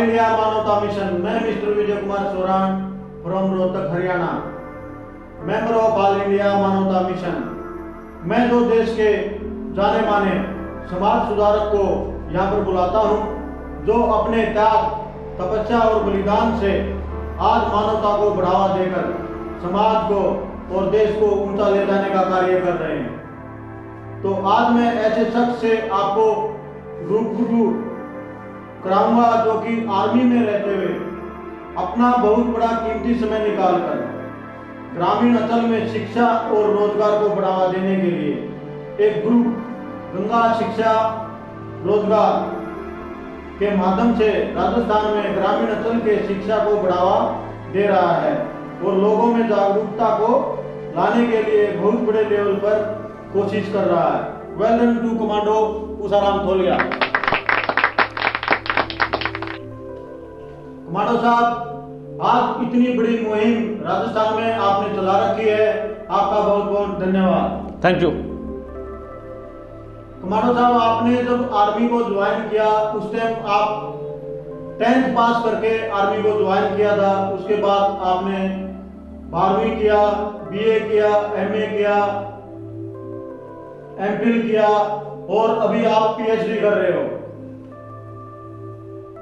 India मानवता mission. मैं mister Vijay Kumar Soran from Rohtak Haryana, member of all India मानवता मिशन। मैं जो देश के जाने माने समाज सुधारक को यहाँ पर बुलाता हूँ, जो अपने त्याग, तपस्या और बलिदान से आज मानवता को बढ़ावा देकर समाज को और देश को ऊंचा ले जाने का कार्य कर रहे हैं। तो आज मैं ऐसे शख्स से आपको रूबरू कराऊंगा जो कि आर्मी में रहते हुए अपना बहुत बड़ा कीमती समय निकालकर ग्रामीण अंचल में शिक्षा और रोजगार को बढ़ावा देने के लिए एक ग्रुप गंगा शिक्षा रोजगार के माध्यम से राजस्थान में ग्रामीण अंचल के शिक्षा को बढ़ावा दे रहा है और लोगों में जागरूकता को लाने के लिए बहुत बड़े लेवल पर कोशिश कर रहा है। Well done to commando Usharam Tholiya. Commando साहब, आज इतनी बड़ी मुहिम राजस्थान में आपने चला रखी है, आपका बहुत बहुत धन्यवाद। Thank you. कमांडो साहब, आपने जब आर्मी को ज्वाइन किया उस टाइम आप 10th पास करके आर्मी को ज्वाइन किया था। उसके बाद आपने 12वीं किया, BA किया, MA किया, MPhil किया और अभी आप PhD कर रहे हो।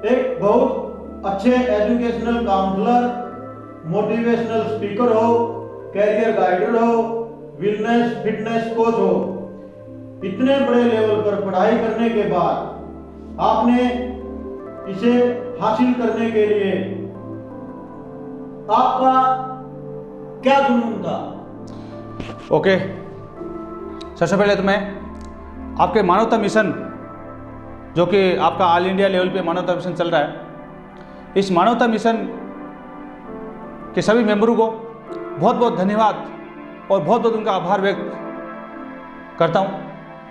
एक बहुत अच्छे एजुकेशनल काउंसलर, मोटिवेशनल स्पीकर हो, कैरियर गाइडर हो, वेलनेस फिटनेस कोच हो। इतने बड़े लेवल पर पढ़ाई करने के बाद आपने इसे हासिल करने के लिए आपका क्या जुनून था? ओके, सबसे पहले तो मैं आपके मानवता मिशन, जो कि आपका ऑल इंडिया लेवल पे मानवता मिशन चल रहा है, इस मानवता मिशन के सभी मेंबरों को बहुत बहुत धन्यवाद और बहुत बहुत उनका आभार व्यक्त करता हूं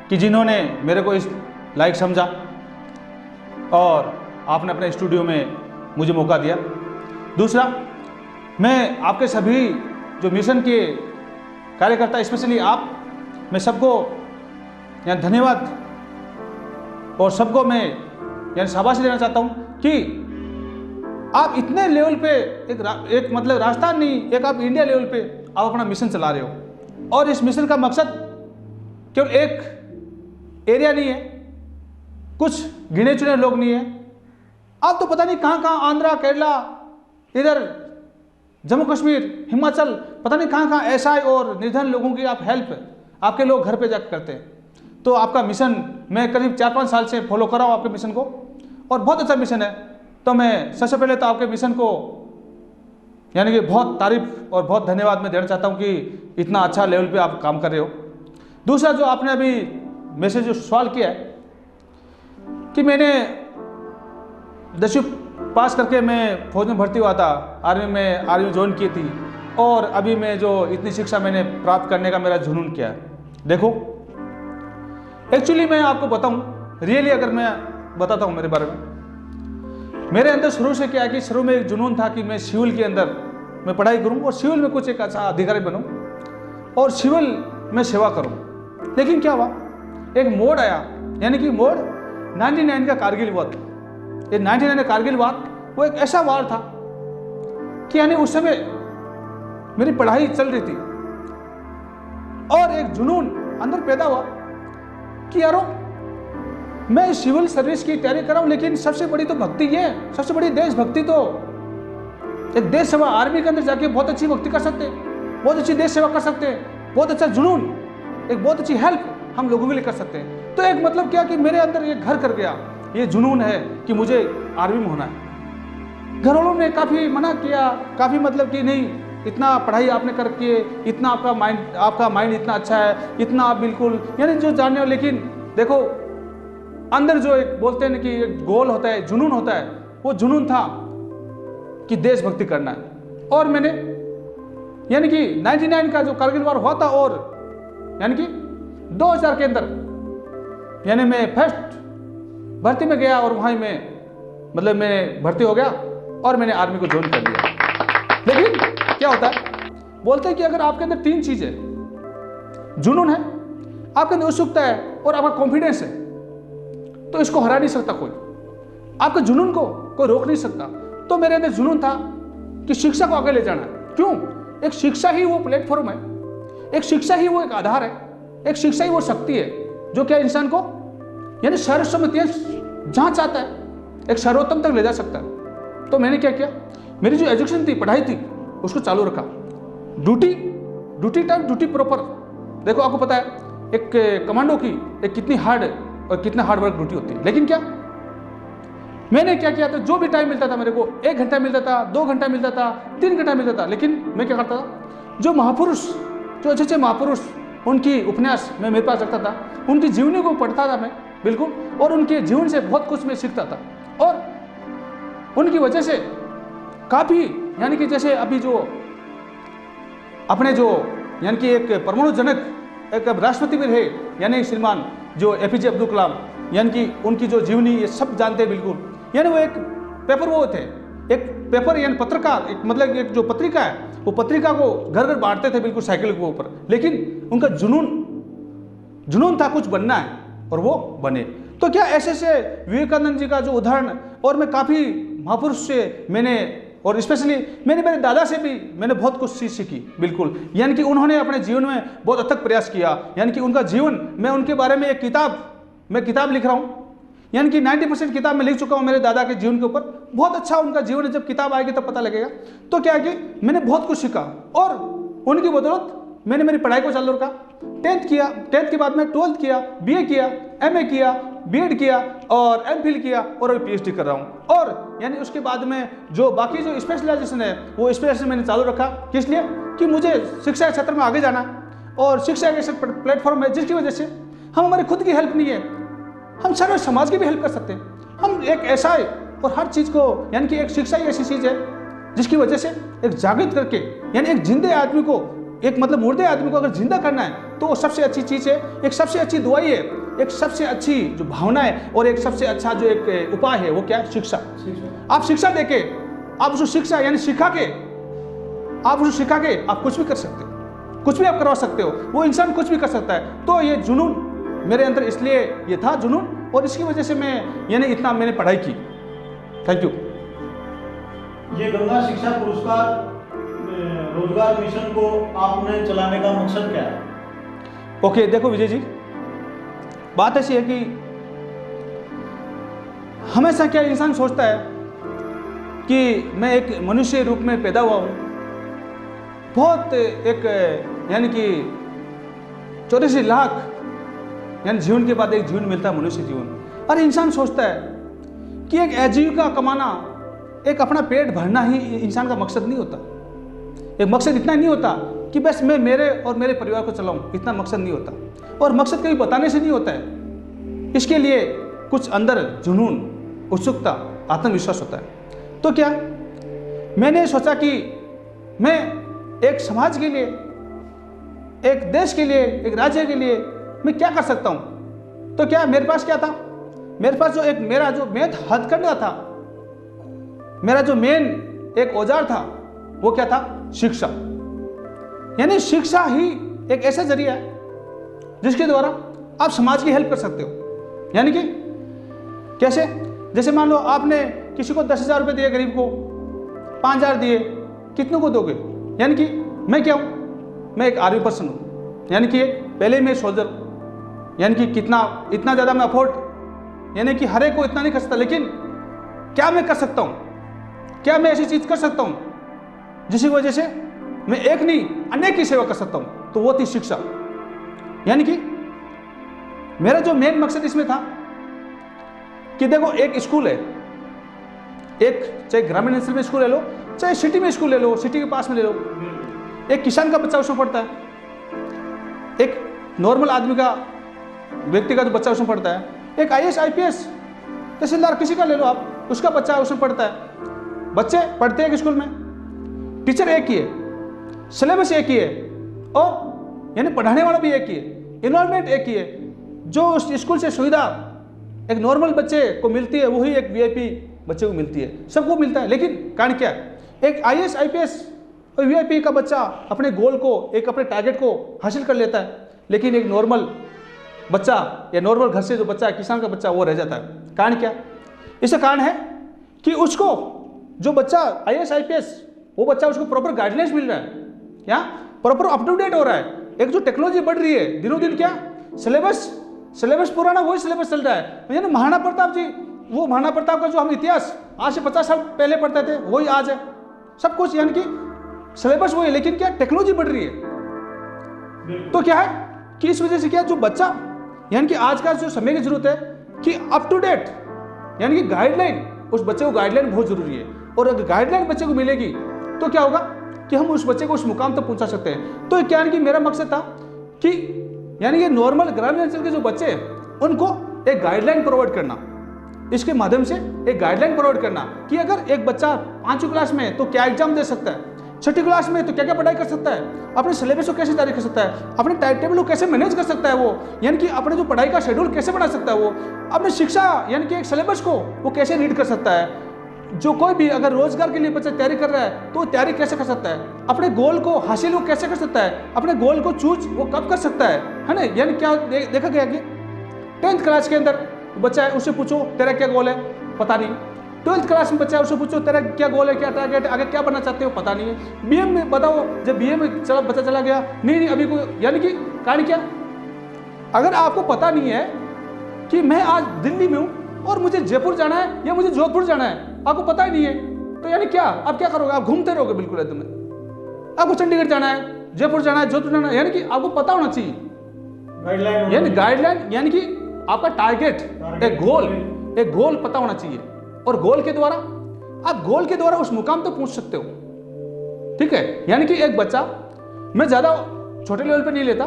कि जिन्होंने मेरे को इस लायक समझा और आपने अपने स्टूडियो में मुझे मौका दिया। दूसरा, मैं आपके सभी जो मिशन के कार्यकर्ता, स्पेशली आप, मैं सबको यहाँ धन्यवाद और सबको मैं यानी शाबाशी देना चाहता हूँ कि आप इतने लेवल पे एक मतलब राजस्थान नहीं, एक आप इंडिया लेवल पे आप अपना मिशन चला रहे हो। और इस मिशन का मकसद केवल एक एरिया नहीं है, कुछ गिने चुने लोग नहीं है। आप तो पता नहीं कहाँ कहाँ, आंध्रा, केरला, इधर जम्मू कश्मीर, हिमाचल, पता नहीं कहाँ कहाँ SI और निर्धन लोगों की आप हेल्प आपके लोग घर पे जाकर करते हैं। तो आपका मिशन मैं करीब 4-5 साल से फॉलो कर रहा हूँ आपके मिशन को, और बहुत अच्छा मिशन है। तो मैं सबसे पहले तो आपके मिशन को यानी कि बहुत तारीफ और बहुत धन्यवाद मैं देना चाहता हूँ कि इतना अच्छा लेवल पे आप काम कर रहे हो। दूसरा, जो आपने अभी मेरे से जो सवाल किया है कि मैंने 10वीं पास करके मैं फौज में भर्ती हुआ था, आर्मी ज्वाइन की थी, और अभी मैं जो इतनी शिक्षा मैंने प्राप्त करने का मेरा जुनून क्या है। देखो, एक्चुअली मैं आपको बताऊं, रियली अगर मैं बताता हूं मेरे बारे में, मेरे अंदर शुरू से क्या है कि शुरू में एक जुनून था कि मैं सिविल के अंदर मैं पढ़ाई करूं और सिविल में कुछ एक अच्छा अधिकारी बनूं और सिविल में सेवा करूं। लेकिन क्या हुआ, एक मोड़ आया, यानी कि मोड़ 99 का कारगिल वार। ये 99 का कारगिल वार वो एक ऐसा वार था कि यानी उस समय मेरी पढ़ाई चल रही थी और एक जुनून अंदर पैदा हुआ कि यारो मैं सिविल सर्विस की तैयारी कर रहा हूं, लेकिन सबसे बड़ी तो भक्ति ये है, सबसे बड़ी देशभक्ति तो एक देश सेवा। आर्मी के अंदर जाके बहुत अच्छी भक्ति कर सकते हैं, बहुत अच्छी देश सेवा कर सकते हैं, बहुत अच्छा जुनून, एक बहुत अच्छी हेल्प हम लोगों के लिए कर सकते हैं। तो एक मतलब क्या कि मेरे अंदर ये घर कर गया, ये जुनून है कि मुझे आर्मी में होना है। घर वालों ने काफ़ी मना किया, काफ़ी मतलब कि नहीं, इतना पढ़ाई आपने करके, इतना आपका माइंड इतना अच्छा है, इतना आप बिल्कुल यानी जो जानने हो। लेकिन देखो, अंदर जो एक बोलते हैं कि एक गोल होता है, जुनून होता है, वो जुनून था कि देशभक्ति करना है। और मैंने यानी कि 99 का जो कारगिल वार हुआ था और यानी कि 2000 के अंदर यानी मैं फर्स्ट भर्ती में गया और वहाँ मैं मतलब मैं भर्ती हो गया और मैंने आर्मी को ज्वाइन कर लिया। लेकिन क्या होता है, बोलते हैं कि अगर आपके अंदर 3 चीज़ है, जुनून है, आपके अंदर उत्सुकता है और आपका कॉन्फिडेंस है, तो इसको हरा नहीं सकता कोई। आपके जुनून को कोई रोक नहीं सकता। तो मेरे अंदर जुनून था कि शिक्षा को आगे ले जाना है। क्यों? एक शिक्षा ही वो प्लेटफॉर्म है, एक शिक्षा ही वो एक आधार है, एक शिक्षा ही वो शक्ति है जो क्या इंसान को यानी सर्वसम्मति जहाँ चाहता है एक सर्वोत्तम तक ले जा सकता है। तो मैंने क्या किया, मेरी जो एजुकेशन थी, पढ़ाई थी, उसको चालू रखा। Duty time duty proper. देखो आपको पता है एक कमांडो की एक कितनी हार्ड और कितना हार्ड वर्क ड्यूटी होती है। लेकिन क्या मैंने क्या किया था, जो भी टाइम मिलता था मेरे को, 1 घंटा मिलता था, 2 घंटा मिलता था, 3 घंटा मिलता था, लेकिन मैं क्या करता था, जो महापुरुष, जो अच्छे अच्छे महापुरुष, उनकी उपन्यास मैं मेरे पास रखता था, उनकी जीवनी को पढ़ता था मैं बिल्कुल, और उनके जीवन से बहुत कुछ मैं सीखता था। और उनकी वजह से काफ़ी यानी कि जैसे अभी जो अपने जो यानी कि एक परमाणु जनक एक राष्ट्रपति भी रहे यानी श्रीमान जो APJ अब्दुल कलाम, यानी कि उनकी जो जीवनी ये सब जानते हैं बिल्कुल। यानी वो एक पेपर वो थे, एक पेपर यानी पत्रकार, एक मतलब एक जो पत्रिका है वो पत्रिका को घर घर बांटते थे बिल्कुल साइकिल के ऊपर। लेकिन उनका जुनून था कुछ बनना है और वो बने। तो क्या ऐसे से विवेकानंद जी का जो उदाहरण, और मैं काफ़ी महापुरुष से मैंने, और स्पेशली मैंने मेरे दादा से भी मैंने बहुत कुछ चीज़ सीखी बिल्कुल। यानी कि उन्होंने अपने जीवन में बहुत अथक प्रयास किया। यानी कि उनका जीवन, मैं उनके बारे में एक किताब लिख रहा हूँ, यानी कि 90% किताब में लिख चुका हूँ मेरे दादा के जीवन के ऊपर। बहुत अच्छा उनका जीवन है, जब किताब आएगी तब पता लगेगा। तो क्या है कि मैंने बहुत कुछ सीखा और उनकी बदौलत मैंने मेरी पढ़ाई को चालू रखा। 10th किया, 10th के बाद में 12th किया, BA किया, MA किया, B.Ed किया और MPhil किया और अभी PhD कर रहा हूँ। और यानी उसके बाद में जो बाकी जो स्पेशलाइजेशन है वो स्पेशलाइजेशन मैंने चालू रखा। किस लिए? कि मुझे शिक्षा के क्षेत्र में आगे जाना, और शिक्षा एक ऐसा प्लेटफॉर्म है जिसकी वजह से हम हमारी खुद की हेल्प नहीं है, हम सारे समाज की भी हेल्प कर सकते हैं। हम एक ऐसा है और हर चीज़ को यानी कि एक शिक्षा ही ऐसी चीज़ है जिसकी वजह से एक जागृत करके यानी एक जिंदे आदमी को, एक मतलब मुर्दे आदमी को अगर जिंदा करना है तो वो सबसे अच्छी चीज़ है, एक सबसे अच्छी दवाई है, एक सबसे अच्छी जो भावना है और एक सबसे अच्छा जो एक उपाय है वो क्या है? शिक्षा। आप शिक्षा देके, आप उसको शिक्षा यानी सिखा के, आप उसको सिखा के आप कुछ भी कर सकते हो, कुछ भी आप करवा सकते हो, वो इंसान कुछ भी कर सकता है। तो ये जुनून मेरे अंदर इसलिए ये था जुनून, और इसकी वजह से मैं यानी इतना मैंने पढ़ाई की। Thank you. ये गंगा शिक्षा पुरस्कार रोजगार मिशन को आपने चलाने का मकसद क्या है? ओके, देखो विजय जी, बात ऐसी है कि हमेशा क्या इंसान सोचता है कि मैं एक मनुष्य रूप में पैदा हुआ हूँ, बहुत एक यानी कि 84 लाख यानी जीवन के बाद एक जीवन मिलता है, मनुष्य जीवन। और इंसान सोचता है कि एक आजीविका कमाना, एक अपना पेट भरना ही इंसान का मकसद नहीं होता। एक मकसद इतना नहीं होता कि बस मैं मेरे और मेरे परिवार को चलाऊं, इतना मकसद नहीं होता। और मकसद कभी बताने से नहीं होता है, इसके लिए कुछ अंदर जुनून, उत्सुकता, आत्मविश्वास होता है। तो क्या मैंने सोचा कि मैं एक समाज के लिए, एक देश के लिए, एक राज्य के लिए मैं क्या कर सकता हूं। तो क्या मेरे पास क्या था, मेरे पास जो एक मेरा जो मेन हथकंडा था, मेरा जो मेन एक औजार था वो क्या था? शिक्षा। यानी शिक्षा ही एक ऐसा जरिया है जिसके द्वारा आप समाज की हेल्प कर सकते हो। यानी कि कैसे? जैसे मान लो आपने किसी को 10,000 रुपये दिए, गरीब को 5,000 दिए, कितनों को दोगे? यानी कि मैं क्या हूँ? मैं एक आर्मी पर्सन हूँ, यानी कि पहले मैं सोल्जर, यानी कि इतना ज़्यादा मैं अफोर्ड यानी कि हर एक को इतना नहीं कर सकता। लेकिन क्या मैं कर सकता हूँ? क्या मैं ऐसी चीज़ कर सकता हूँ जिसकी वजह से मैं एक नहीं अनेक की सेवा कर सकता हूँ? तो वो थी शिक्षा। यानी कि मेरा जो मेन मकसद इसमें था कि देखो एक स्कूल है, एक चाहे ग्रामीण अंचल में स्कूल ले लो, चाहे सिटी में स्कूल ले लो, सिटी के पास में ले लो, एक किसान का बच्चा उसमें पढ़ता है, एक नॉर्मल आदमी का व्यक्ति का जो बच्चा उसमें पढ़ता है, एक IAS IPS तहसीलदार किसी का ले लो आप, उसका बच्चा उसमें पढ़ता है। बच्चे पढ़ते हैं एक स्कूल में, टीचर एक ही है, सिलेबस एक ही है, और यानी पढ़ाने वाला भी एक ही है, इन्वायरमेंट एक ही है। जो उस स्कूल से सुविधा एक नॉर्मल बच्चे को मिलती है वही एक VIP बच्चे को मिलती है, सबको मिलता है। लेकिन कारण क्या है? एक IAS IPS और VIP का बच्चा अपने गोल को, एक अपने टारगेट को हासिल कर लेता है, लेकिन एक नॉर्मल बच्चा या नॉर्मल घर से जो बच्चा है, किसान का बच्चा, वो रह जाता है। कारण क्या? इसका कारण है कि उसको जो बच्चा IAS IPS वो बच्चा उसको प्रॉपर गाइडलाइंस मिल रहा है, क्या प्रॉपर अप टू डेट हो रहा है। एक जो टेक्नोलॉजी बढ़ रही है दिनों दिन, क्या सिलेबस पुराना वही सिलेबस चल रहा है। यानी महाराणा प्रताप जी, वो महाराणा प्रताप का जो हम इतिहास आज से 50 साल पहले पढ़ते थे वही आज है, सब कुछ यानी कि सिलेबस वही है, लेकिन क्या टेक्नोलॉजी बढ़ रही है। तो क्या है कि इस वजह से क्या जो बच्चा यानी कि आज का जो समय की जरूरत है कि अप टू डेट यानी कि गाइडलाइन, उस बच्चे को गाइडलाइन बहुत जरूरी है। और अगर गाइडलाइन बच्चे को मिलेगी तो क्या होगा कि हम उस बच्चे को उस मुकाम तक पहुंचा सकते हैं। तो क्या यानी कि मेरा मकसद था कि यानी कि नॉर्मल ग्रामीण अंचल के जो बच्चे हैं उनको एक गाइडलाइन प्रोवाइड करना, इसके माध्यम से एक गाइडलाइन प्रोवाइड करना कि अगर एक बच्चा 5वीं क्लास में है तो क्या एग्जाम दे सकता है, 6ठी क्लास में तो क्या क्या पढ़ाई कर सकता है, अपने सिलेबस को कैसे तैयारी कर सकता है, अपने टाइम टेबल को कैसे मैनेज कर सकता है वो, यानी कि अपने जो पढ़ाई का शेड्यूल कैसे बना सकता है वो, अपने शिक्षा यानी कि एक सिलेबस को वो कैसे रीड कर सकता है। जो कोई भी अगर रोजगार के लिए बच्चा तैयारी कर रहा है तो वो तैयारी कैसे कर सकता है, अपने गोल को हासिल वो कैसे कर सकता है, अपने गोल को चूज वो कब कर सकता है ना। यानी क्या देखा गया कि 10th क्लास के अंदर बच्चा है, उससे पूछो तेरा क्या गोल है, पता नहीं। 12th क्लास में बच्चा है, उससे पूछो तेरा क्या गोल है, क्या टारगेट है, आगे क्या बनना चाहते हो, पता नहीं है। BA में बताओ, जब BA में चला बच्चा चला गया, नहीं अभी कोई, यानी कि कहानी क्या, अगर आपको पता नहीं है कि मैं आज दिल्ली में हूं और मुझे जयपुर जाना है या मुझे जोधपुर जाना है, आपको पता ही नहीं है, तो यानी क्या आप क्या करोगे, आप घूमते रहोगे बिल्कुल एकदम में। आपको चंडीगढ़ जाना है, जयपुर जाना है, जोधपुर जाना है, यानी कि आपको पता होना चाहिए गाइडलाइन, यानी गाइडलाइन यानी कि आपका टारगेट, एक गोल पता होना चाहिए। और गोल के द्वारा आप गोल के द्वारा उस मुकाम तक पहुंच सकते हो, ठीक है। यानी कि एक बच्चा, मैं ज्यादा छोटे लेवल पे नहीं लेता,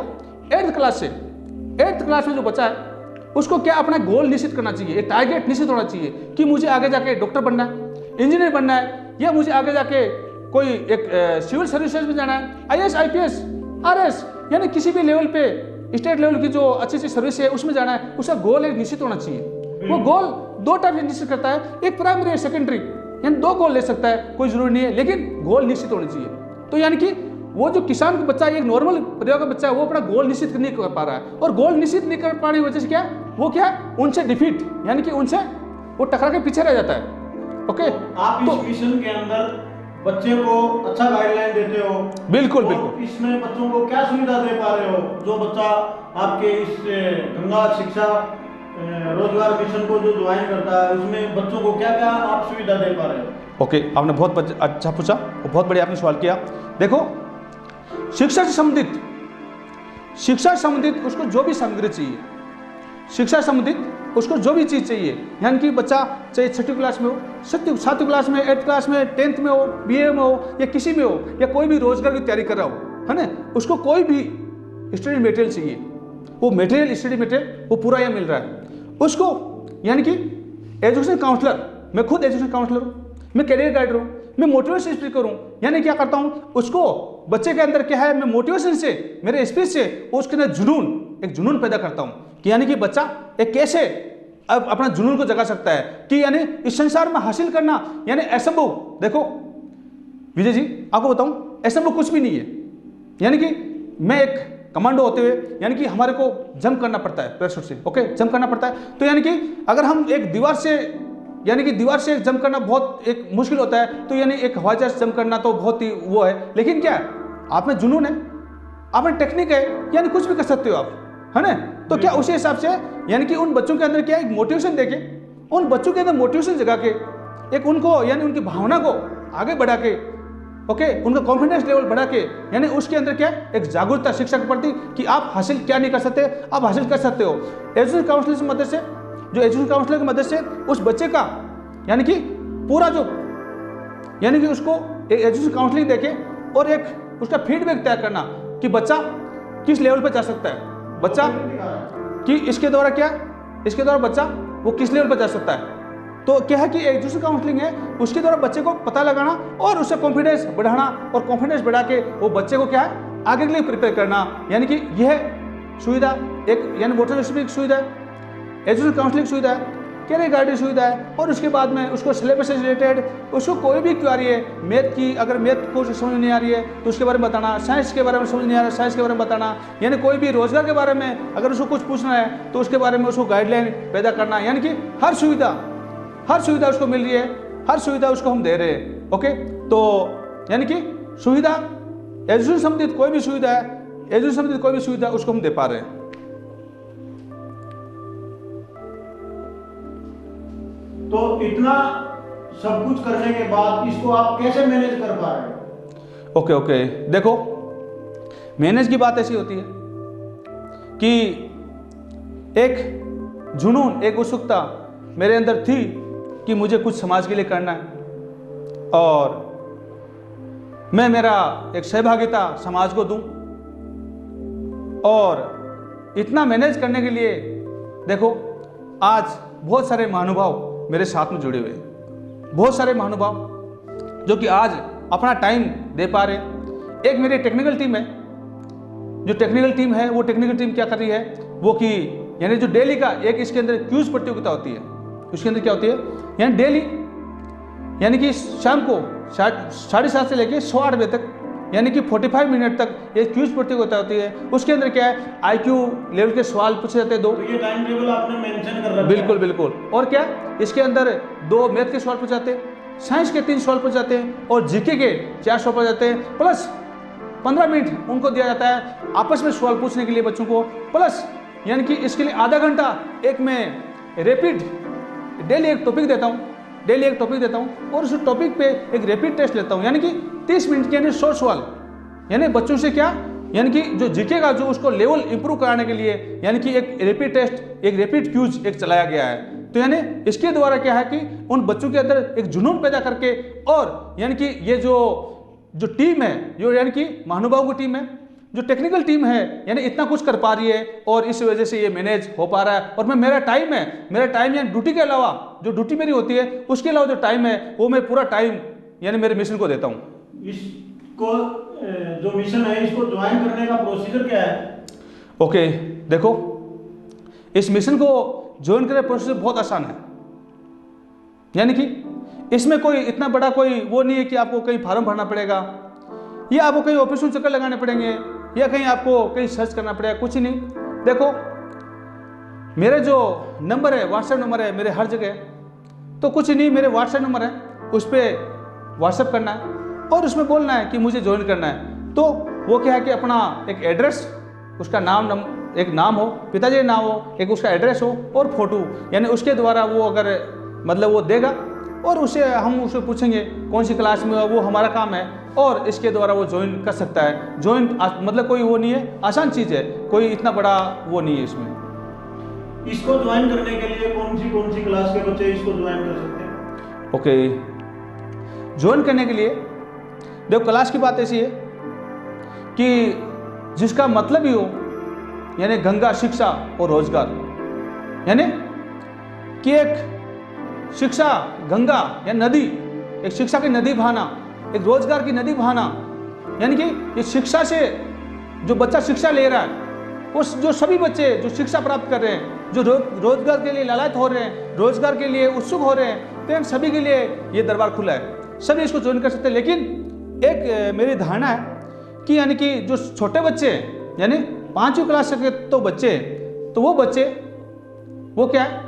8th क्लास से 8th क्लास में जो बच्चा है उसको क्या अपना गोल निश्चित करना चाहिए, एक टारगेट निश्चित होना चाहिए कि मुझे आगे जाके डॉक्टर बनना है, इंजीनियर बनना है, या मुझे आगे जाके कोई एक सिविल सर्विसेज में जाना है, IAS IPS RS, यानी किसी भी लेवल पे स्टेट लेवल की जो अच्छी सी सर्विस है उसमें जाना है, उसका गोल एक निश्चित होना चाहिए। वो गोल 2 टाइप निश्चित करता है, एक प्राइमरी एक सेकेंडरी, यानी 2 गोल ले सकता है, कोई जरूरी नहीं है, लेकिन गोल निश्चित होने चाहिए। तो यानी कि वो जो किसान का बच्चा है, एक नॉर्मल परिवार का बच्चा है, वो अपना गोल निश्चित नहीं कर पा रहा है, और गोल निश्चित नहीं कर पाने की वजह से क्या वो क्या उनसे डिफीट, यानी कि उनसे वो टकरा के पीछे रह जाता है। ओके, आप इस मिशन के अंदर बच्चे को अच्छा गाइडलाइन देते हो, बिल्कुल बिल्कुल। इसमें बच्चों को क्या सुविधा दे पा रहे हो, जो बच्चा आपके इस गंगा शिक्षा रोजगार मिशन को जो ज्वाइन करता है उसमें बच्चों को क्या क्या आप सुविधा दे पा रहे हो। ओके, आपने बहुत अच्छा पूछा और बहुत बढ़िया आपने सवाल किया। देखो, शिक्षा से संबंधित उसको जो भी सामग्री चाहिए, शिक्षा संबंधित उसको जो भी चीज़ चाहिए, यानी कि बच्चा चाहे 6ठी क्लास में हो, 7वीं क्लास में, 8th क्लास में, 10th में हो, BA में हो, या किसी में हो, या कोई भी रोजगार की तैयारी कर रहा हो, है ना, उसको कोई भी स्टडी मटेरियल चाहिए, वो मटेरियल स्टडी मटेरियल वो पूरा यहाँ मिल रहा है उसको। यानी कि एजुकेशन काउंसलर, मैं खुद एजुकेशन काउंसलर हूँ, मैं करियर गाइडर हूँ, मैं मोटिवेशन स्पीकर हूँ। यानी क्या करता हूँ, उसको बच्चे के अंदर क्या है, मैं मोटिवेशन से, मेरे स्पीच से उसके अंदर एक जुनून पैदा करता हूँ कि यानी कि बच्चा एक कैसे अब अपना जुनून को जगा सकता है कि यानी इस संसार में हासिल करना, यानी असंभव। देखो विजय जी, आपको बताऊं, असंभव कुछ भी नहीं है। यानी कि मैं एक कमांडो होते हुए, यानी कि हमारे को जंप करना पड़ता है पैराशूट से, ओके, जंप करना पड़ता है। तो यानी कि अगर हम एक दीवार से, यानी कि दीवार से जंप करना बहुत एक मुश्किल होता है, तो यानी एक हवाई जहाज जंप करना तो बहुत ही वो है, लेकिन क्या आप में जुनून है, आप में टेक्निक है, यानी कुछ भी कर सकते हो आप, है ना। तो क्या उसी हिसाब से यानी कि उन बच्चों के अंदर क्या एक मोटिवेशन देके, उन बच्चों के अंदर मोटिवेशन जगा के, एक उनको यानी उनकी भावना को आगे बढ़ा के, ओके, उनका कॉन्फिडेंस लेवल बढ़ा के, यानी उसके अंदर क्या एक जागरूकता शिक्षा के प्रति कि आप हासिल क्या नहीं कर सकते, आप हासिल कर सकते हो। एजुकेशन काउंसलर की मदद से, जो एजुकेशन काउंसलर की मदद से उस बच्चे का यानी कि पूरा जो, यानी कि उसको एक एजुकेशन काउंसलिंग देके और एक उसका फीडबैक तैयार करना कि बच्चा किस लेवल पर जा सकता है, बच्चा कि इसके द्वारा क्या, इसके द्वारा बच्चा वो किस लेवल पर जा सकता है। तो क्या है कि एजुकेशन काउंसलिंग है, उसके द्वारा बच्चे को पता लगाना और उससे कॉन्फिडेंस बढ़ाना, और कॉन्फिडेंस बढ़ा के वो बच्चे को क्या है आगे के लिए प्रिपेयर करना। यानी कि यह सुविधा एक यानी मोटिवेशन सुविधा है, एजुकेशन काउंसलिंग सुविधा है, कैरियर गाइडेंस सुविधा है, और उसके बाद में उसको सिलेबस से रिलेटेड उसको कोई भी क्वेरी है, मैथ की अगर मैथ को समझ नहीं आ रही है तो उसके बारे में बताना, साइंस के बारे में समझ नहीं आ रहा है साइंस के बारे में बताना, यानी कोई भी रोजगार के बारे में अगर उसको कुछ पूछना है तो उसके बारे में उसको गाइडलाइन पैदा करना। यानी कि हर सुविधा उसको मिल रही है हर सुविधा उसको हम दे रहे हैं। ओके, तो यानी कि सुविधा एजुकेशन संबंधित कोई भी सुविधा है, एजुकेशन संबंधित कोई भी सुविधा उसको हम दे पा रहे हैं। तो इतना सब कुछ करने के बाद इसको आप कैसे मैनेज कर पा रहे हैं? ओके, देखो मैनेज की बात ऐसी होती है कि एक जुनून, एक उत्सुकता मेरे अंदर थी कि मुझे कुछ समाज के लिए करना है और मैं मेरा एक सहभागिता समाज को दूं। और इतना मैनेज करने के लिए देखो आज बहुत सारे महानुभाव मेरे साथ में जुड़े हुए हैं, बहुत सारे महानुभाव जो कि आज अपना टाइम दे पा रहे हैं। एक मेरी टेक्निकल टीम है, जो टेक्निकल टीम है वो टेक्निकल टीम क्या कर रही है, वो कि यानी जो डेली का एक इसके अंदर क्यूज प्रतियोगिता होती है, उसके अंदर क्या होती है, यानी डेली यानी कि शाम को 7:30 से लेकर 8:15 बजे तक यानी कि 45 मिनट तक एक क्यूज प्रतियोगिता होती है। उसके अंदर क्या है, IQ लेवल के सवाल पूछे जाते हैं 2। तो ये टाइम टेबल आपने मेंशन कर रखा है? बिल्कुल। और क्या, इसके अंदर 2 मैथ के सवाल पूछे जाते हैं, साइंस के 3 सवाल पूछे जाते हैं और जीके के 4 सवाल पूछे जाते हैं, प्लस 15 मिनट उनको दिया जाता है आपस में सवाल पूछने के लिए बच्चों को, प्लस यानी कि इसके लिए आधा घंटा एक मैं रैपिड डेली एक टॉपिक देता हूँ और उस टॉपिक पे एक रैपिड टेस्ट लेता हूँ, यानी कि 30 मिनट के यानी 100 सवाल, यानी बच्चों से क्या, यानी कि जो जीके का जो उसको लेवल इंप्रूव कराने के लिए यानी कि एक रैपिड टेस्ट, एक रैपिड क्यूज एक चलाया गया है। तो यानी इसके द्वारा क्या है कि उन बच्चों के अंदर एक जुनून पैदा करके और यानी कि ये जो टीम है, जो यानी कि महानुभाव की टीम है, जो टेक्निकल टीम है, यानी इतना कुछ कर पा रही है और इस वजह से ये मैनेज हो पा रहा है। और मैं मेरा टाइम यानी ड्यूटी के अलावा, जो ड्यूटी मेरी होती है उसके अलावा जो टाइम है वो मैं पूरा टाइम यानी मेरे मिशन को देता हूँ। इसको जो मिशन है इसको ज्वाइन करने का प्रोसीजर क्या है? ओके, देखो इस मिशन को ज्वाइन करने का प्रोसीजर बहुत आसान है, यानी कि इसमें कोई इतना बड़ा कोई वो नहीं है कि आपको कहीं फॉर्म भरना पड़ेगा या आपको कहीं ऑफिस में चक्कर लगाने पड़ेंगे या कहीं आपको कहीं सर्च करना पड़ेगा, कुछ ही नहीं। देखो मेरे जो नंबर है, व्हाट्सएप नंबर है मेरे हर जगह, तो कुछ नहीं, मेरे व्हाट्सएप नंबर है, उस पर व्हाट्सएप करना है और उसमें बोलना है कि मुझे ज्वाइन करना है। तो वो क्या है कि अपना एक एड्रेस, उसका एक नाम हो, पिताजी का नाम हो, एक उसका एड्रेस हो और फोटो, यानी उसके द्वारा वो अगर मतलब वो देगा और हम उसे पूछेंगे कौन सी क्लास में, वो हमारा काम है और इसके द्वारा वो ज्वाइन कर सकता है। ज्वाइन मतलब कोई वो नहीं है, आसान चीज़ है, कोई इतना बड़ा वो नहीं है इसमें। इसको ज्वाइन करने के लिए कौन सी क्लास के बच्चे इसको ज्वाइन कर सकते हैं? ओके, ज्वाइन करने के लिए देखो क्लास की बात ऐसी है कि जिसका मतलब ही हो, यानी गंगा शिक्षा और रोजगार, यानी कि एक शिक्षा गंगा या नदी, एक शिक्षा की नदी बहाना, एक रोजगार की नदी बहाना, यानी कि ये शिक्षा से जो बच्चा शिक्षा ले रहा है, उस जो सभी बच्चे जो शिक्षा प्राप्त कर रहे हैं, जो रोजगार के लिए लालायित हो रहे हैं, रोजगार के लिए उत्सुक हो रहे हैं, तो इन सभी के लिए ये दरबार खुला है, सभी इसको ज्वाइन कर सकते हैं। लेकिन एक मेरी धारणा है कि यानी कि जो छोटे बच्चे यानी 5वीं क्लास के तो बच्चे, तो वो बच्चे वो क्या है,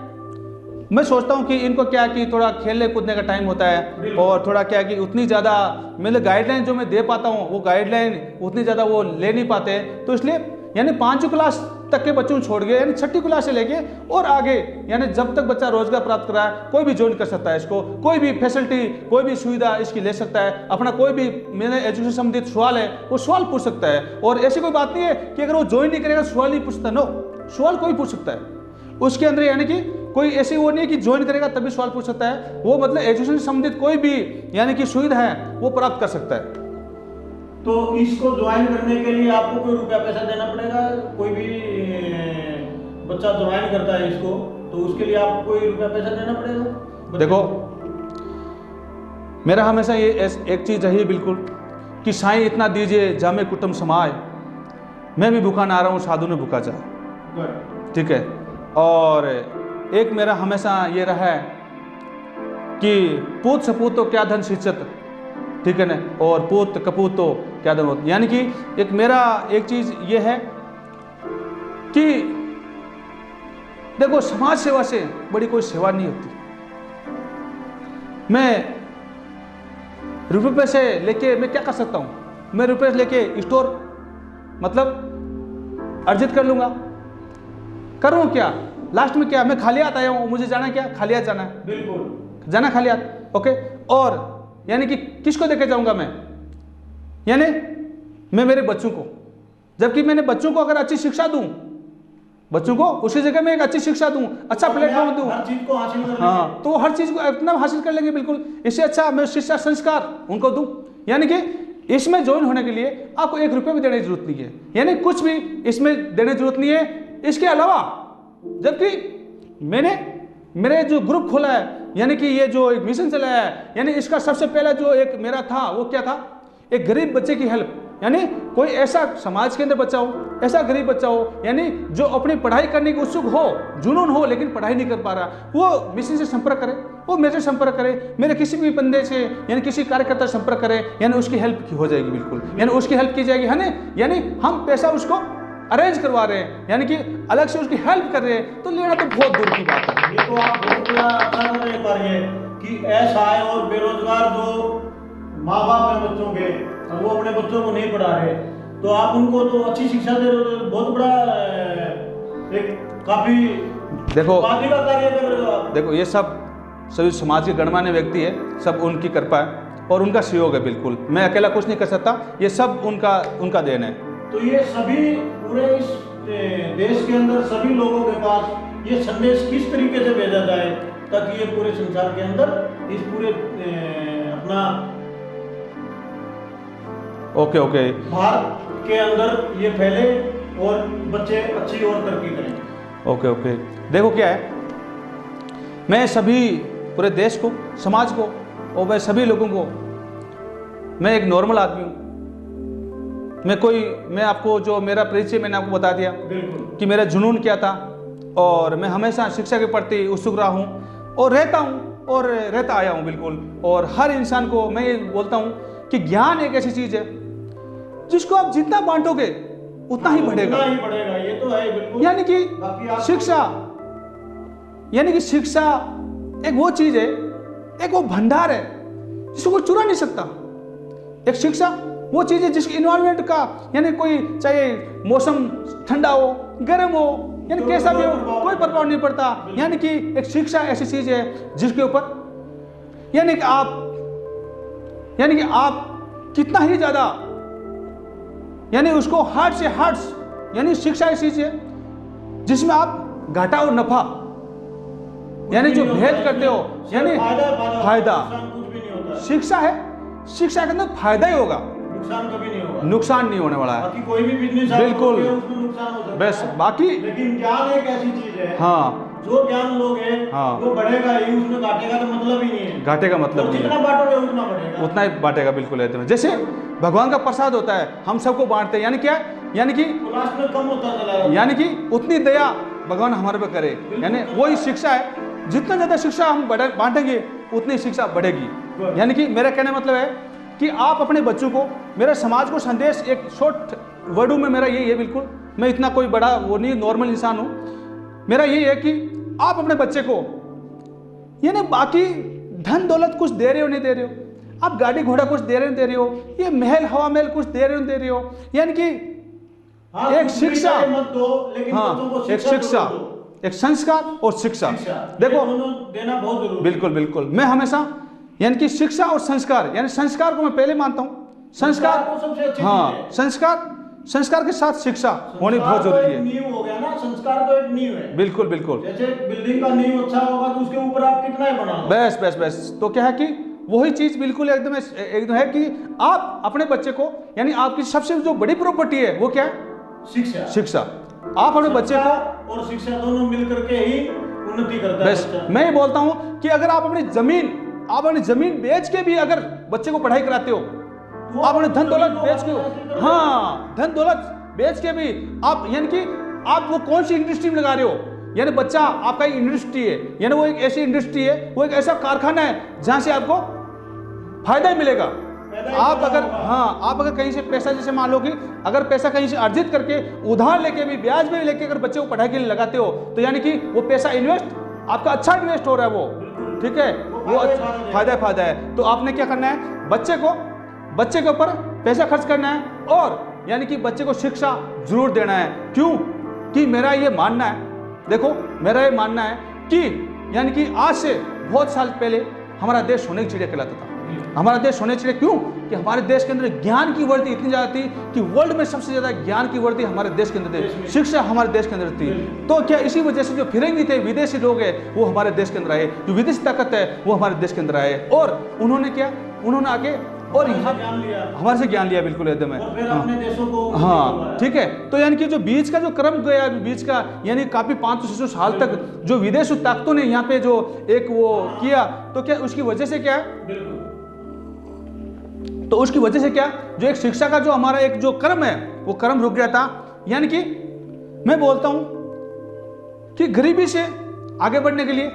मैं सोचता हूँ कि इनको क्या कि थोड़ा खेलने कूदने का टाइम होता है और थोड़ा क्या कि उतनी ज़्यादा मतलब गाइडलाइन जो मैं दे पाता हूँ वो गाइडलाइन उतनी ज़्यादा वो ले नहीं पाते, तो इसलिए यानी 5वीं क्लास तक के बच्चों को छोड़ गए, यानी 6ठी क्लास से लेके और आगे, यानी जब तक बच्चा रोजगार प्राप्त करा है कोई भी ज्वाइन कर सकता है इसको, कोई भी फैसिलिटी, कोई भी सुविधा इसकी ले सकता है, अपना कोई भी मेरे एजुकेशन संबंधित सवाल है वो सवाल पूछ सकता है। और ऐसी कोई बात नहीं है कि अगर वो ज्वाइन नहीं करेगा सवाल नहीं पूछ सकता, नो, सवाल कोई पूछ सकता है उसके अंदर, यानी कि कोई ऐसी वो नहीं है कि ज्वाइन करेगा तभी सवाल पूछ सकता है, वो मतलब एजुकेशन संबंधित कोई भी यानी कि सुविधा है वो प्राप्त कर सकता है। तो इसको ज्वाइन करने के लिए आपको कोई रुपया पैसा देना पड़ेगा? कोई भी बच्चा ज्वाइन करता है इसको तो उसके लिए आपको कोई रुपया पैसा देना पड़ेगा? देखो मेरा हमेशा ये एक चीज़ रही है बिल्कुल कि साईं इतना दीजिए जामे कुटुंब समाए, मैं भी भूखा ना रहा हूँ साधु ने भूखा जाए, ठीक है। और एक मेरा हमेशा ये रहा है कि पूत सपूत तो क्या धन शिक्षत, ठीक है ना, और पूत कपूत तो क्या धन होता, यानी कि एक मेरा एक चीज़ ये है कि देखो समाज सेवा से बड़ी कोई सेवा नहीं होती। मैं रुपये से लेके मैं क्या कर सकता हूँ? मैं रुपये लेके स्टोर मतलब अर्जित कर लूँगा, करूँ क्या? लास्ट में क्या, मैं खाली हाथ आया हूँ, मुझे जाना क्या? खाली हाथ जाना है, बिल्कुल जाना खाली हाथ। ओके, और यानी कि किसको देके जाऊँगा मैं? यानी मैं मेरे बच्चों को, जबकि मैंने बच्चों को अगर अच्छी शिक्षा दूँ, बच्चों को उसी जगह में एक अच्छी शिक्षा दूँ, अच्छा प्लेटफॉर्म दूँ, हर चीज को हासिल कर हाँ, तो हर चीज को अपना हासिल कर लेंगे बिल्कुल। इससे अच्छा मैं शिक्षा संस्कार उनको दूं। यानी कि इसमें ज्वाइन होने के लिए आपको 1 रुपये भी देने की जरूरत नहीं है, यानी कुछ भी इसमें देने की जरूरत नहीं है। इसके अलावा जबकि मैंने मेरे जो ग्रुप खोला है, यानी कि ये जो एक मिशन चलाया है, यानी इसका सबसे पहला जो एक मेरा था वो क्या था? एक गरीब बच्चे की हेल्प, यानी कोई ऐसा समाज के अंदर बच्चा हो, ऐसा गरीब बच्चा हो, यानी जो अपनी पढ़ाई करने की उत्सुक हो, जुनून हो, लेकिन पढ़ाई नहीं कर पा रहा, वो मिशन से संपर्क करे, वो मेरे से संपर्क करे, मेरे किसी भी बंदे से यानी किसी कार्यकर्ता से संपर्क करे, यानी उसकी हेल्प हो जाएगी बिल्कुल, यानी उसकी हेल्प की जाएगी, है ना? यानी हम पैसा उसको अरेंज करवा रहे हैं, यानी कि अलग से उसकी हेल्प कर रहे हैं, तो लेना तो बहुत दूर की बात है। ये तो आप बहुत बड़ा अच्छा कर रहे पारिए कि असहाय और बेरोजगार जो माँ बाप हैं बच्चों के, और वो अपने बच्चों को नहीं पढ़ा रहे, तो आप उनको तो अच्छी शिक्षा दे रहे हो, बहुत बड़ा एक काफी देखो बाकी का कार्य कर रहे हो आप। देखो ये सब सभी समाज के गणमान्य व्यक्ति है, सब उनकी कृपा है और उनका सहयोग है बिल्कुल, मैं अकेला कुछ नहीं कर सकता, ये सब उनका देन है। तो ये सभी पूरे इस देश के अंदर सभी लोगों के पास ये संदेश किस तरीके से भेजा जाए ताकि ये पूरे संसार के अंदर इस पूरे अपना ओके भारत के अंदर ये फैले और बच्चे अच्छी और तरक्की करें। ओके देखो क्या है, मैं सभी पूरे देश को, समाज को और मैं सभी लोगों को, मैं एक नॉर्मल आदमी हूँ, मैं आपको जो मेरा परिचय मैंने आपको बता दिया कि मेरा जुनून क्या था, और मैं हमेशा शिक्षा के प्रति उत्सुक रहा हूँ और रहता हूँ और रहता आया हूँ बिल्कुल। और हर इंसान को मैं ये बोलता हूँ कि ज्ञान एक ऐसी चीज़ है जिसको आप जितना बांटोगे उतना ही बढ़ेगा, ये तो है बिल्कुल। यानी कि शिक्षा एक वो चीज है, एक वो भंडार है जिसको कोई चुरा नहीं सकता। एक शिक्षा वो चीज है जिसकी इन्वायरमेंट का, यानी कोई चाहे मौसम ठंडा हो गर्म हो, यानी कैसा भी हो, कोई प्रभाव नहीं पड़ता। यानी कि एक शिक्षा ऐसी चीज है जिसके ऊपर यानी कि आप कितना ही ज्यादा यानी उसको हार्ट से हार्ट्स, यानी शिक्षा ऐसी चीज है जिसमें आप घाटा और नफा यानी जो भेद करते हो, यानी फायदा शिक्षा है, शिक्षा के अंदर फायदा ही होगा, नुकसान कभी नहीं होगा, नुकसान नहीं होने वाला है। बाकी कोई भी बिजनेस बिल्कुल नुकसान हो सकता है, बस बाकी लेकिन ज्ञान एक ऐसी चीज है, हाँ जो ज्ञान लोगे हाँ वो बढ़ेगा ही, उसमें घाटे का तो मतलब ही नहीं है, घाटे का मतलब नहीं जितना बांटोगे उतना बढ़ेगा, उतना ही बांटेगा बिल्कुल एकदम। जैसे भगवान का प्रसाद होता है, हम सबको बांटते हैं, यानी क्या, यानी कि लास्ट में कम होता चला जाएगा, यानी कि उतनी दया भगवान हमारे पे करे, यानी वही शिक्षा है। जितना ज्यादा शिक्षा हम बांटेंगे उतनी शिक्षा बढ़ेगी। यानी कि मेरा कहने मतलब है कि आप अपने बच्चों को, मेरे समाज को संदेश एक शॉर्ट वर्डों में मेरा यही है बिल्कुल, मैं इतना कोई बड़ा वो नहीं, नॉर्मल इंसान हूँ। मेरा यही है कि आप अपने बच्चे को यानी बाकी धन दौलत कुछ दे रहे हो नहीं दे रहे हो, आप गाड़ी घोड़ा कुछ दे रहे हो दे रहे हो, ये महल हवा महल कुछ दे रहे हो दे रहे हो, यानी कि एक शिक्षा, हाँ एक शिक्षा, एक संस्कार और शिक्षा देखो देना बहुत जरूरी, बिल्कुल बिल्कुल। मैं हमेशा यानी कि शिक्षा और संस्कार, यानी संस्कार को मैं पहले मानता हूँ, संस्कार हाँ संस्कार के साथ शिक्षा होनी बहुत जरूरी है। नींव हो गया ना, संस्कार तो एक नींव है, बिल्कुल बिल्कुल। जैसे बिल्डिंग का नींव अच्छा होगा तो उसके ऊपर आप कितना ही बनाओ, बस बस बस, तो क्या है कि वही चीज बिल्कुल एकदम है कि आप अपने बच्चे को, यानी आपकी सबसे जो बड़ी प्रॉपर्टी है वो क्या है, शिक्षा। आप अपने बच्चे को और शिक्षा दोनों मिलकर के ही उन्नति करता है बस। मैं ये बोलता हूँ कि अगर आप अपनी जमीन बेच के भी अगर बच्चे को पढ़ाई कराते हो, तो आप अपने धन दौलत बेच के, हाँ धन दौलत बेच के भी आप, यानी कि आप वो कौन सी इंडस्ट्री में लगा रहे हो, यानी बच्चा आपका एक इंडस्ट्री है, यानी वो एक ऐसी इंडस्ट्री है, वो एक ऐसा कारखाना है जहां से आपको फायदा ही मिलेगा। आप अगर कहीं से पैसा, जैसे मान लो कि अगर पैसा कहीं से अर्जित करके उधार लेके भी, ब्याज में लेके अगर बच्चे को पढ़ाई के लिए लगाते हो, तो यानी कि वो पैसा इन्वेस्ट आपका अच्छा इन्वेस्ट हो रहा है वो, ठीक है। वो फायदा है। तो आपने क्या करना है, बच्चे के ऊपर पैसा खर्च करना है, और यानी कि बच्चे को शिक्षा जरूर देना है। क्यों कि मेरा ये मानना है, देखो मेरा ये मानना है कि यानी कि आज से बहुत साल पहले हमारा देश सोने की चिड़िया कहलाता था। हमारा देश सोने की चिड़िया क्यों कि हमारे देश के अंदर ज्ञान की वृद्धि इतनी ज़्यादा थी कि वर्ल्ड में सबसे ज़्यादा ज्ञान की वृद्धि हमारे देश के अंदर थी, शिक्षा हमारे देश के अंदर थी। तो क्या इसी वजह से जो फिरंगी थे, विदेशी लोग हैं, वो हमारे देश के अंदर आए, जो विदेशी ताकत है वो हमारे देश के अंदर आए, और उन्होंने क्या, उन्होंने आके और यहाँ हमारे से ज्ञान लिया, बिल्कुल एकदम है। फिर अपने देशों को हाँ ठीक है। तो यानी कि जो बीच का जो क्रम गया, बीच का यानी काफी 500-600 साल तक जो विदेशी ताकतों ने यहाँ पे जो एक वो किया, तो क्या उसकी वजह से क्या है, तो उसकी वजह से क्या, जो एक शिक्षा का जो हमारा एक जो क्रम है वो क्रम रुक गया था। यानी कि मैं बोलता हूं कि गरीबी से आगे बढ़ने के लिए,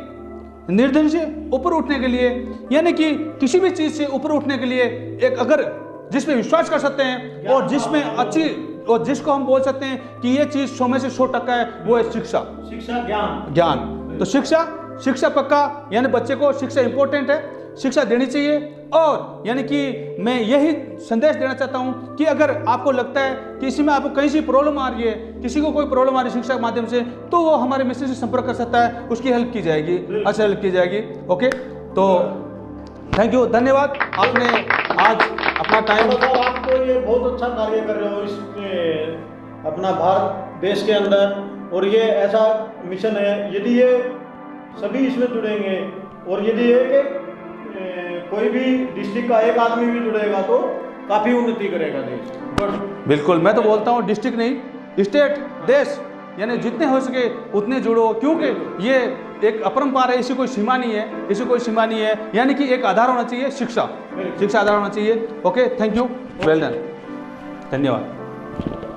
निर्धन से ऊपर उठने के लिए, यानी कि किसी भी चीज से ऊपर उठने के लिए एक अगर जिसमें विश्वास कर सकते हैं और जिसमें अच्छी, और जिसको हम बोल सकते हैं कि ये चीज 100 में से 100% है, वो है शिक्षा, ज्ञान। तो शिक्षा पक्का, यानी बच्चे को शिक्षा इंपॉर्टेंट है, शिक्षा देनी चाहिए। और यानी कि मैं यही संदेश देना चाहता हूं कि अगर आपको लगता है कि इसमें आपको कहीं सी प्रॉब्लम आ रही है, किसी को कोई प्रॉब्लम आ रही है शिक्षा के माध्यम से, तो वो हमारे मिस्टर से संपर्क कर सकता है, उसकी हेल्प की जाएगी, अच्छा हेल्प की जाएगी। ओके, तो थैंक यू, धन्यवाद, आपने आज अपना टाइम। आप तो ये बहुत अच्छा कार्य कर रहे हो इस अपना भारत देश के अंदर, और ये ऐसा मिशन है, यदि ये सभी इसमें जुड़ेंगे और यदि एक कोई भी डिस्ट्रिक्ट का एक आदमी भी जुड़ेगा तो काफी उन्नति करेगा देश। बिल्कुल, मैं तो बोलता हूँ डिस्ट्रिक्ट नहीं, स्टेट, देश, यानी जितने हो सके उतने जुड़ो, क्योंकि ये एक अपरंपार है, इसी कोई सीमा नहीं है, यानी कि एक आधार होना चाहिए, शिक्षा आधार होना चाहिए। Okay, thank you, well done, धन्यवाद।